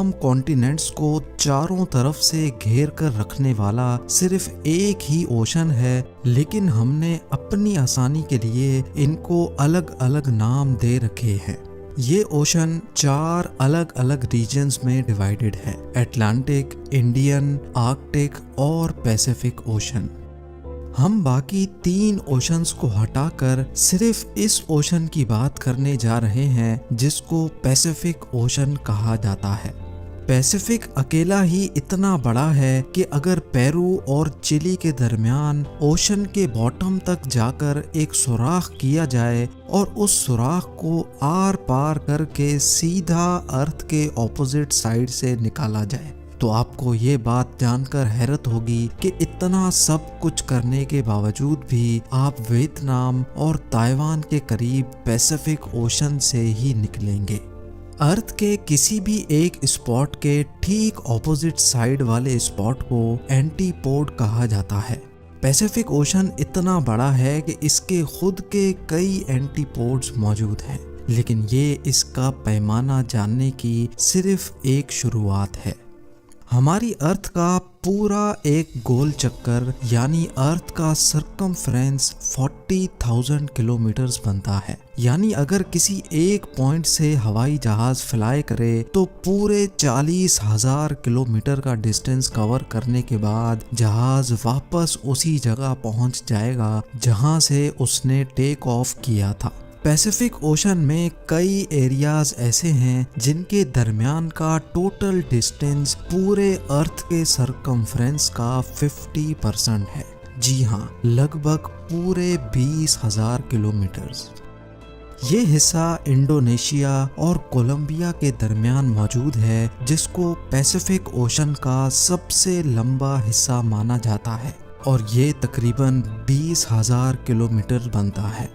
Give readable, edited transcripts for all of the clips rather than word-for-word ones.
हम कॉन्टिनेंट्स को चारों तरफ से घेर कर रखने वाला सिर्फ एक ही ओशन है, लेकिन हमने अपनी आसानी के लिए इनको अलग अलग नाम दे रखे हैं। ये ओशन 4 अलग अलग रीजन्स में डिवाइडेड है: अटलांटिक, इंडियन, आर्कटिक और पैसिफिक ओशन। हम बाकी 3 ओशंस को हटाकर सिर्फ इस ओशन की बात करने जा रहे हैं जिसको पैसिफिक ओशन कहा जाता है। पैसिफिक अकेला ही इतना बड़ा है कि अगर पेरू और चिली के दरमियान ओशन के बॉटम तक जाकर एक सुराख किया जाए और उस सुराख को आर पार करके सीधा अर्थ के ऑपोजिट साइड से निकाला जाए, तो आपको ये बात जानकर हैरत होगी कि इतना सब कुछ करने के बावजूद भी आप वियतनाम और ताइवान के करीब पैसिफिक ओशन से ही निकलेंगे। अर्थ के किसी भी एक स्पॉट के ठीक ऑपोजिट साइड वाले स्पॉट को एंटीपोड कहा जाता है। पैसिफिक ओशन इतना बड़ा है कि इसके खुद के कई एंटीपोड्स मौजूद हैं, लेकिन ये इसका पैमाना जानने की सिर्फ एक शुरुआत है। हमारी अर्थ का पूरा एक गोल चक्कर यानी अर्थ का सरकमफ्रेंस 40,000 किलोमीटर्स बनता है। यानी अगर किसी एक पॉइंट से हवाई जहाज फ्लाई करे तो पूरे 40,000 किलोमीटर का डिस्टेंस कवर करने के बाद जहाज वापस उसी जगह पहुंच जाएगा जहां से उसने टेक ऑफ किया था। पैसिफिक ओशन में कई एरियाज ऐसे हैं जिनके दरमियान का टोटल डिस्टेंस पूरे अर्थ के सरकमफ्रेंस का 50% है। जी हाँ, लगभग पूरे 20,000 किलोमीटर्स। ये हिस्सा इंडोनेशिया और कोलंबिया के दरमियान मौजूद है, जिसको पैसिफिक ओशन का सबसे लंबा हिस्सा माना जाता है और ये तकरीबन 20,000 किलोमीटर बनता है।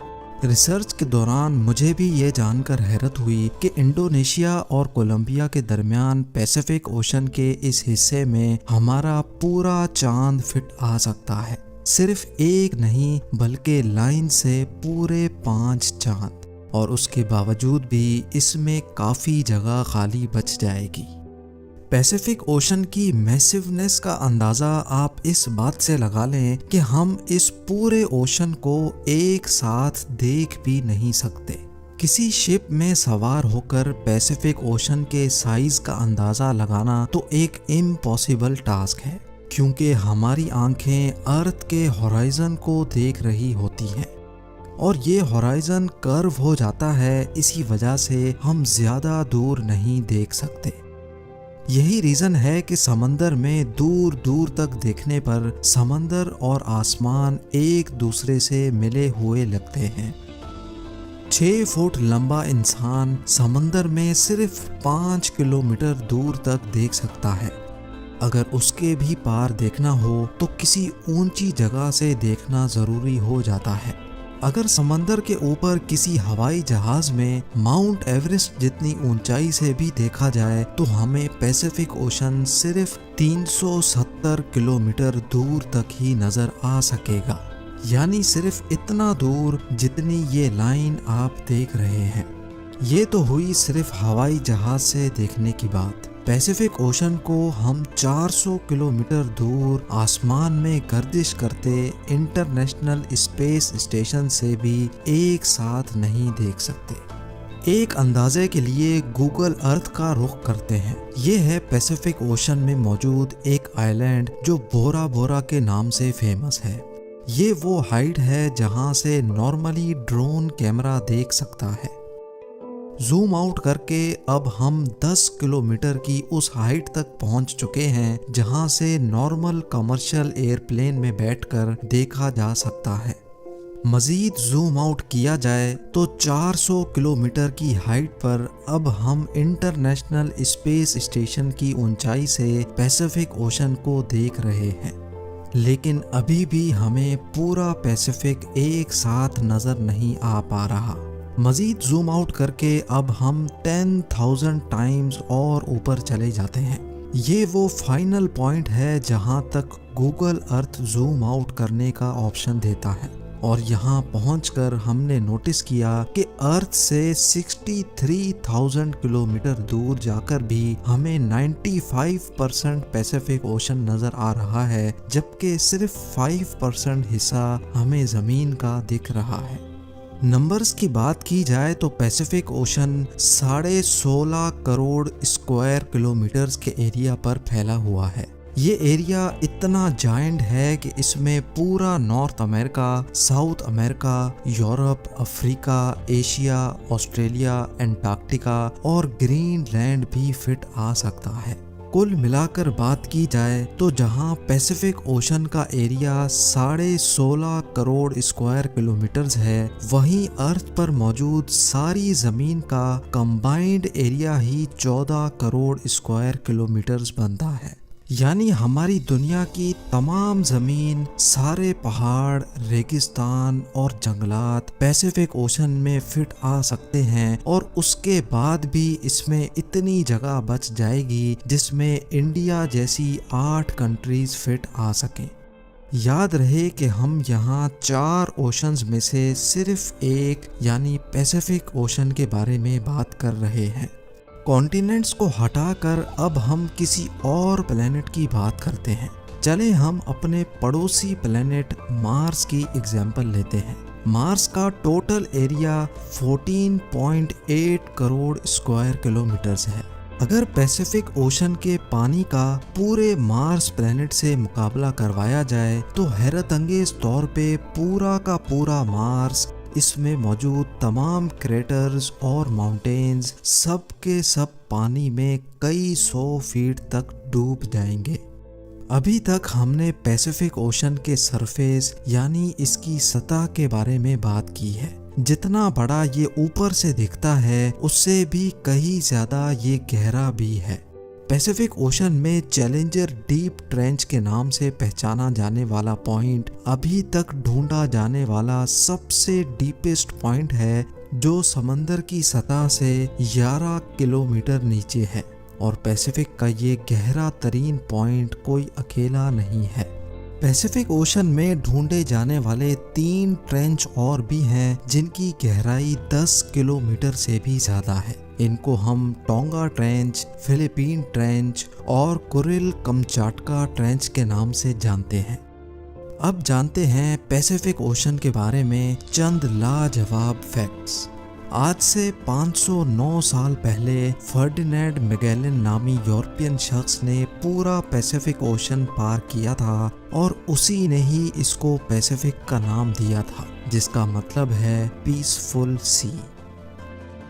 रिसर्च के दौरान मुझे भी ये जानकर हैरत हुई कि इंडोनेशिया और कोलंबिया के दरमियान पैसिफिक ओशन के इस हिस्से में हमारा पूरा चांद फिट आ सकता है। सिर्फ एक नहीं बल्कि लाइन से पूरे 5 चांद, और उसके बावजूद भी इसमें काफ़ी जगह खाली बच जाएगी। पैसिफिक ओशन की मैसिवनेस का अंदाज़ा आप इस बात से लगा लें कि हम इस पूरे ओशन को एक साथ देख भी नहीं सकते। किसी शिप में सवार होकर पैसिफिक ओशन के साइज का अंदाज़ा लगाना तो एक इम्पॉसिबल टास्क है, क्योंकि हमारी आंखें अर्थ के होराइजन को देख रही होती हैं और ये होराइजन कर्व हो जाता है। इसी वजह से हम ज़्यादा दूर नहीं देख सकते। यही रीज़न है कि समंदर में दूर दूर तक देखने पर समंदर और आसमान एक दूसरे से मिले हुए लगते हैं। 6 फुट लंबा इंसान समंदर में सिर्फ 5 किलोमीटर दूर तक देख सकता है। अगर उसके भी पार देखना हो तो किसी ऊंची जगह से देखना ज़रूरी हो जाता है। अगर समंदर के ऊपर किसी हवाई जहाज में माउंट एवरेस्ट जितनी ऊंचाई से भी देखा जाए तो हमें पैसिफिक ओशन सिर्फ 370 किलोमीटर दूर तक ही नजर आ सकेगा। यानी सिर्फ इतना दूर जितनी ये लाइन आप देख रहे हैं। ये तो हुई सिर्फ हवाई जहाज से देखने की बात। पैसिफिक ओशन को हम 400 किलोमीटर दूर आसमान में गर्दिश करते इंटरनेशनल स्पेस स्टेशन से भी एक साथ नहीं देख सकते। एक अंदाजे के लिए गूगल अर्थ का रुख करते हैं। ये है पैसिफिक ओशन में मौजूद एक आइलैंड जो बोरा बोरा के नाम से फेमस है। ये वो हाइट है जहां से नॉर्मली ड्रोन कैमरा देख सकता है। जूम आउट करके अब हम 10 किलोमीटर की उस हाइट तक पहुंच चुके हैं जहां से नॉर्मल कमर्शियल एयरप्लेन में बैठकर देखा जा सकता है। मजीद जूम आउट किया जाए तो 400 किलोमीटर की हाइट पर अब हम इंटरनेशनल स्पेस स्टेशन की ऊंचाई से पैसिफिक ओशन को देख रहे हैं। लेकिन अभी भी हमें पूरा पैसिफिक एक साथ नजर नहीं आ पा रहा। मजीद जूम आउट करके अब हम 10,000 टाइम्स और ऊपर चले जाते हैं। ये वो फाइनल पॉइंट है जहां तक गूगल अर्थ जूम आउट करने का ऑप्शन देता है और यहाँ पहुंचकर हमने नोटिस किया कि अर्थ से 63,000 किलोमीटर दूर जाकर भी हमें 95% पैसिफिक ओशन नजर आ रहा है, जबकि सिर्फ 5% हिस्सा हमें जमीन का दिख रहा है। नंबर्स की बात की जाए तो Pacific ocean 16.5 crore square kilometres के एरिया पर फैला हुआ है। ये एरिया इतना जायंट है कि इसमें पूरा north America, south America, Europe, Africa, Asia, Australia, Antarctica और ग्रीनलैंड भी फिट आ सकता है। कुल मिलाकर बात की जाए तो जहां पैसिफिक ओशन का एरिया 16.5 करोड़ स्क्वायर किलोमीटर्स है, वहीं अर्थ पर मौजूद सारी जमीन का कंबाइंड एरिया ही 14 करोड़ स्क्वायर किलोमीटर्स बनता है। यानी हमारी दुनिया की तमाम जमीन, सारे पहाड़, रेगिस्तान और जंगलात पैसिफिक ओशन में फिट आ सकते हैं और उसके बाद भी इसमें इतनी जगह बच जाएगी जिसमें इंडिया जैसी 8 कंट्रीज फिट आ सकें। याद रहे कि हम यहाँ 4 ओशंस में से सिर्फ एक यानी पैसिफिक ओशन के बारे में बात कर रहे हैं। कॉन्टिनेंट्स को हटाकर अब हम किसी और प्लेनेट की बात करते हैं। चले हम अपने पड़ोसी प्लेनेट मार्स की एग्जाम्पल लेते हैं। मार्स का total area 14.8 crore square kilometres है। अगर पैसिफिक ओशन के पानी का पूरे मार्स प्लेनेट से मुकाबला करवाया जाए तो हैरतअंगेज तौर पे पूरा का पूरा मार्स, इसमें मौजूद तमाम क्रेटर्स और माउंटेन्स सब के सब पानी में कई 100 फीट तक डूब जाएंगे। अभी तक हमने पैसिफिक ओशन के सरफेस यानी इसकी सतह के बारे में बात की है। जितना बड़ा ये ऊपर से दिखता है उससे भी कहीं ज्यादा ये गहरा भी है। पैसिफिक ओशन में चैलेंजर डीप ट्रेंच के नाम से पहचाना जाने वाला पॉइंट अभी तक ढूंढा जाने वाला सबसे डीपेस्ट पॉइंट है, जो समंदर की सतह से 11 किलोमीटर नीचे है। और पैसिफिक का ये गहरा तरीन पॉइंट कोई अकेला नहीं है। पैसिफिक ओशन में ढूंढे जाने वाले 3 ट्रेंच और भी हैं जिनकी गहराई 10 किलोमीटर से भी ज्यादा है। इनको हम टोंगा ट्रेंच, फिलीपीन ट्रेंच और कुरिल कमचाटका ट्रेंच के नाम से जानते हैं। अब जानते हैं पैसिफिक ओशन के बारे में चंद लाजवाब फैक्ट्स। आज से 509 साल पहले फर्डिनेंड मैगेलन नामी यूरोपियन शख्स ने पूरा पैसिफिक ओशन पार किया था और उसी ने ही इसको पैसिफिक का नाम दिया था, जिसका मतलब है पीसफुल सी।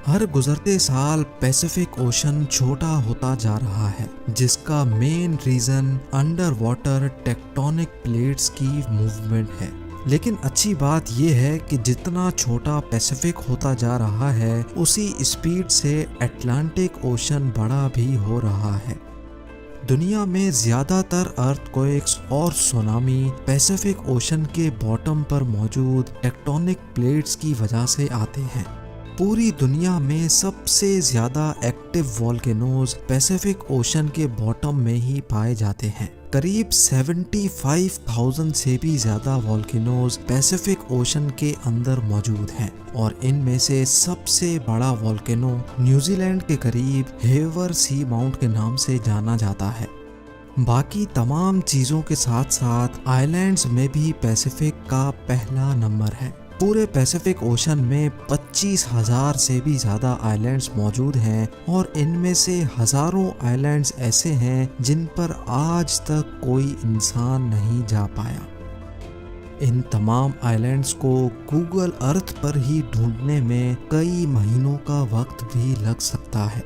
हर गुजरते साल पैसिफिक ओशन छोटा होता जा रहा है, जिसका main reason underwater tectonic plates की मूवमेंट है। लेकिन अच्छी बात यह है कि जितना छोटा पैसिफिक होता जा रहा है उसी स्पीड से अटलांटिक ओशन बड़ा भी हो रहा है। दुनिया में ज्यादातर अर्थक्वेक्स और सुनामी पैसिफिक ओशन के बॉटम पर मौजूद टेक्टोनिक प्लेट्स की वजह से आते हैं। पूरी दुनिया में सबसे ज्यादा एक्टिव वोल्केनोज पैसिफिक ओशन के बॉटम में ही पाए जाते हैं। करीब 75,000 से भी ज्यादा वोल्केनोज पैसिफिक ओशन के अंदर मौजूद हैं और इनमें से सबसे बड़ा वोल्केनो न्यूजीलैंड के करीब हेवर सी माउंट के नाम से जाना जाता है। बाकी तमाम चीजों के साथ साथ आइलैंड्स में भी पैसिफिक का पहला नंबर है। पूरे पैसिफिक ओशन में 25,000 से भी ज़्यादा आइलैंड्स मौजूद हैं और इनमें से हज़ारों आइलैंड्स ऐसे हैं जिन पर आज तक कोई इंसान नहीं जा पाया। इन तमाम आइलैंड्स को गूगल अर्थ पर ही ढूंढने में कई महीनों का वक्त भी लग सकता है।